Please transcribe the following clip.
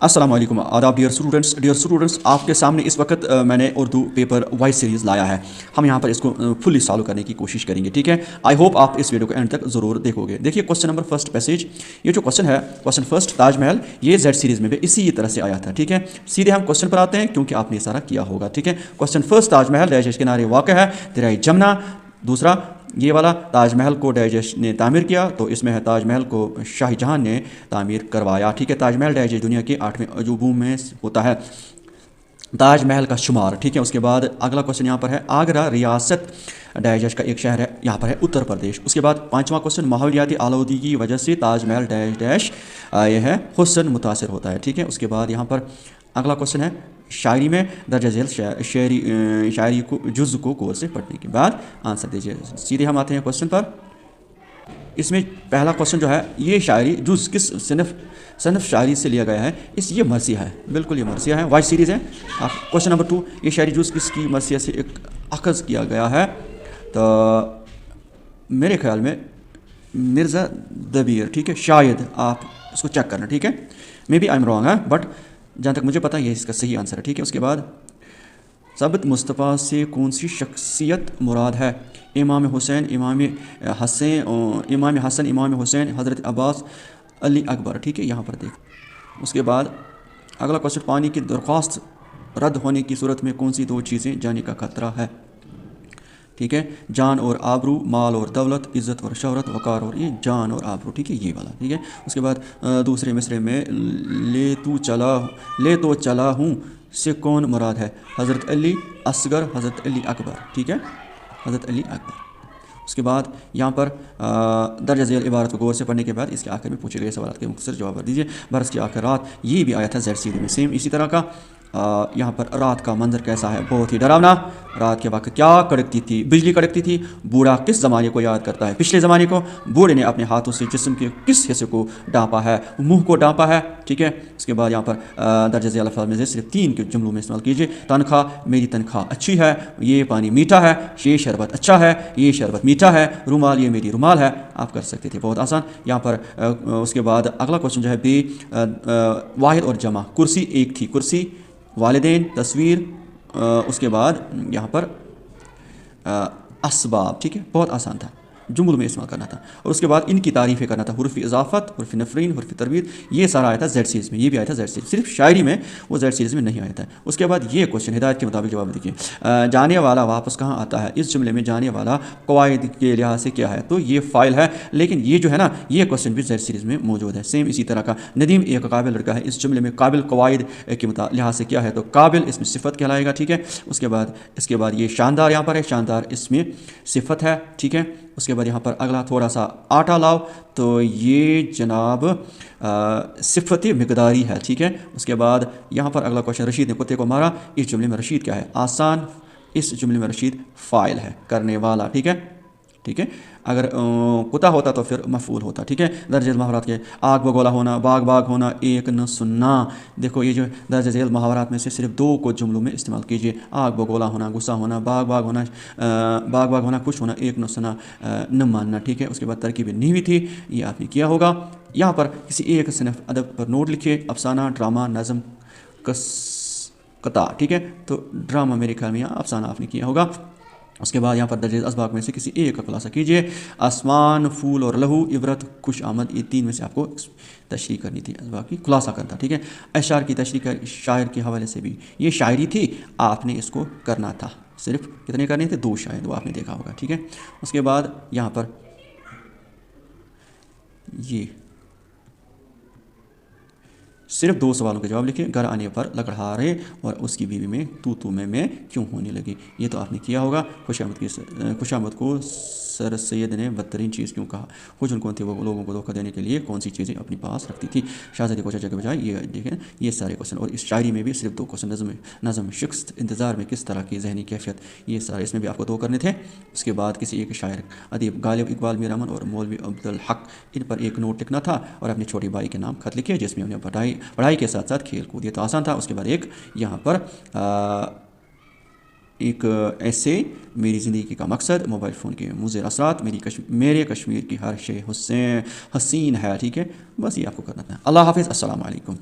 السلام علیکم، آداب ڈیئر اسٹوڈنٹس، آپ کے سامنے اس وقت میں نے اردو پیپر وائز سیریز لایا ہے. ہم یہاں پر اس کو فلی سالو کرنے کی کوشش کریں گے. ٹھیک ہے، آئی ہوپ آپ اس ویڈیو کو اینڈ تک ضرور دیکھو گے. دیکھیے کوسچن نمبر فرسٹ پیسیج، یہ جو کوسچن ہے کوسچن فرسٹ تاج محل، یہ زیڈ سیریز میں بھی اسی طرح سے آیا تھا. ٹھیک ہے، سیدھے ہم کوسچن پر آتے ہیں کیونکہ آپ نے یہ سارا کیا ہوگا. ٹھیک ہے، question first Taj Mahal dash کے کنارے واقع ہے، دریائے جمنا. دوسرا یہ والا تاج محل کو ڈیش نے تعمیر کیا، تو اس میں ہے تاج محل کو شاہ جہاں نے تعمیر کروایا. ٹھیک ہے، تاج محل ڈیش دنیا کے 8ویں عجوبوں میں ہوتا ہے. تاج محل کا شمار. ٹھیک ہے، اس کے بعد اگلا کوسچن یہاں پر ہے، آگرہ ریاست ڈیش کا ایک شہر ہے، یہاں پر ہے اتر پردیش. اس کے بعد پانچواں کوسچن، ماحولیاتی آلودگی کی وجہ سے تاج محل ڈیش یہ ہے حسن متاثر ہوتا ہے. ٹھیک ہے، اس کے بعد یہاں پر اگلا کوسچن ہے، شاعری میں درجہ ذیل شاعری کو جز کو غور سے پڑھنے کے بعد آنسر دیجیے. سیدھے ہم آتے ہیں کوسچن پر. اس میں پہلا کوسچن جو ہے، یہ شاعری جز کس صنف شاعری سے لیا گیا ہے؟ یہ مرثیہ ہے، بالکل یہ مرثیہ ہے، وائس سیریز ہے. کوسچن نمبر 2، یہ شاعری جز کس کی مرثیہ سے اخذ کیا گیا ہے؟ تو میرے خیال میں مرزا دبیر. ٹھیک ہے، شاید آپ اس کو چیک کرنا. ٹھیک ہے، may be I am wrong ہے، بٹ جہاں تک مجھے پتا یہ اس کا صحیح آنسر ہے. ٹھیک ہے، اس کے بعد ثابت مصطفیٰ سے کون سی شخصیت مراد ہے؟ امام حسن، امام حسن، امام حسین، حضرت عباس، علی اکبر. ٹھیک ہے، یہاں پر دیکھ. اس کے بعد اگلا کوسچن، پانی کی درخواست رد ہونے کی صورت میں کون سی دو چیزیں جانے کا خطرہ ہے؟ ٹھیک ہے، جان اور آبرو، مال اور دولت، عزت اور شہرت، وقار اور یہ جان اور آبرو. ٹھیک ہے، یہ والا. ٹھیک ہے، اس کے بعد دوسرے مصرے میں لے تو چلا ہوں سے کون مراد ہے؟ حضرت علی اصغر، حضرت علی اکبر. ٹھیک ہے، حضرت علی اکبر. اس کے بعد یہاں پر درجہ ذیل عبارت کو غور سے پڑھنے کے بعد اس کے آخر میں پوچھے گئے سوالات کے مختصر جواب دیجیے. برس کی آخر رات، یہ بھی آیا تھا زیڈ سیریز میں سیم اسی طرح کا. یہاں پر رات کا منظر کیسا ہے؟ بہت ہی ڈراونا. رات کے وقت کیا کڑکتی تھی؟ بجلی کڑکتی تھی. بوڑھا کس زمانے کو یاد کرتا ہے؟ پچھلے زمانے کو. بوڑھے نے اپنے ہاتھوں سے جسم کے کس حصے کو ڈانپا ہے؟ منہ کو ڈانپا ہے. ٹھیک ہے، اس کے بعد یہاں پر درجہ ذیل الفاظ میں سے صرف 3 کے جملوں میں استعمال کیجیے. تنخواہ، میری تنخواہ اچھی ہے، یہ پانی میٹھا ہے، یہ شربت اچھا ہے، یہ شربت میٹھا ہے، رومال، یہ میری رومال ہے. آپ کر سکتے تھے، بہت آسان. یہاں پر اس کے بعد اگلا کوسچن جو ہے، بے واحد اور جمع. کرسی ایک تھی، کرسی، والدین، تصویر. اس کے بعد یہاں پر اسباب. ٹھیک ہے، بہت آسان تھا، جملوں میں استعمال کرنا تھا. اور اس کے بعد ان کی تعریفیں کرنا تھا، حروف اضافت، حروف نفرین، حروف تربیت. یہ سارا آیا تھا زیڈ سیریز میں، یہ بھی آیا تھا زیڈ سیریز. صرف شاعری میں وہ زیڈ سیریز میں نہیں آیا تھا. اس کے بعد یہ کوسچن ہدایت کے مطابق جواب دیجیے. جانے والا واپس کہاں آتا ہے؟ اس جملے میں جانے والا قواعد کے لحاظ سے کیا ہے؟ تو یہ فائل ہے. لیکن یہ جو ہے نا، یہ کوسچن بھی زیڈ سیریز میں موجود ہے، سیم اسی طرح کا. ندیم ایک قابل لڑکا ہے، اس جملے میں قابل قواعد کے لحاظ سے کیا ہے؟ تو قابل اس میں صفت کہلائے گا. ٹھیک ہے، اس کے بعد یہ شاندار یہاں پر ہے، شاندار اس میں صفت ہے. ٹھیک ہے، اس کے بعد یہاں پر اگلا تھوڑا سا آٹا لاؤ، تو یہ جناب صفت مقداری ہے. ٹھیک ہے، اس کے بعد یہاں پر اگلا کوشچن، رشید نے کتے کو مارا. اس جملے میں رشید کیا ہے؟ آسان. اس جملے میں رشید فاعل ہے، کرنے والا. ٹھیک ہے، ٹھیک ہے، اگر کتا ہوتا تو پھر مفعول ہوتا. ٹھیک ہے، درجہ ذیل محاورات کے، آگ بگولا ہونا، باغ باغ ہونا، ایک نہ سننا. دیکھو یہ جو درجہ ذیل محاورات میں سے صرف 2 کو جملوں میں استعمال کیجیے. آگ بگولا ہونا، غصہ ہونا، باغ باغ ہونا، خوش ہونا، ایک نہ سنا، نہ ماننا. ٹھیک ہے، اس کے بعد ترکیبیں نیوی تھی، یہ آپ نے کیا ہوگا. یہاں پر کسی ایک صنف ادب پر نوٹ لکھیے، افسانہ، ڈرامہ، نظم، قطع. ٹھیک ہے، تو ڈرامہ میرے خیال میں یہاں افسانہ آپ نے کیا ہوگا. اس کے بعد یہاں پر درجہ اسباق میں سے کسی ایک کا خلاصہ کیجیے. آسمان، پھول اور لہو، عبرت، خوش آمد، یہ 3 میں سے آپ کو تشریح کرنی تھی، اسباق کی خلاصہ کرنا. ٹھیک ہے، اشعار کی تشریح کا شاعر کے حوالے سے بھی یہ شاعری تھی، آپ نے اس کو کرنا تھا. صرف کتنے کرنے تھے؟ 2 شاید، وہ آپ نے دیکھا ہوگا. ٹھیک ہے، اس کے بعد یہاں پر یہ صرف 2 سوالوں کے جواب لکھیں. گھر آنے پر لکڑہارے اور اس کی بیوی میں تو میں کیوں ہونے لگی؟ یہ تو آپ نے کیا ہوگا. خوش آمد کو سر سید نے بدترین چیز کیوں کہا؟ حجن کون تھی؟ وہ لوگوں کو دھوکہ دینے کے لیے کون سی چیزیں اپنی پاس رکھتی تھی؟ شہزادی کو چچا کے بجائے. یہ دیکھیں، یہ سارے کوسچن. اور اس شاعری میں بھی صرف 2 کوسچن، نظم، شخص، انتظار میں کس طرح کی ذہنی کیفیت، یہ سارے اس میں بھی آپ کو 2 کرنے تھے. اس کے بعد کسی ایک شاعر ادیب، غالب اقبال، میر امن اور مولوی عبدالحق، ان پر ایک نوٹ لکھنا تھا اور اپنے چھوٹے بھائی کے نام خط لکھے جس میں انہیں پڑھائی کے ساتھ ساتھ کھیل کود. یہ تو آسان تھا. اس کے بعد ایک یہاں پر ایک ایسے، میری زندگی کا مقصد، موبائل فون کے مضر اثرات، میرے کشمیر کی ہر شے حسین ہے. ٹھیک ہے، بس یہ آپ کو کرنا تھا. اللہ حافظ، السلام علیکم.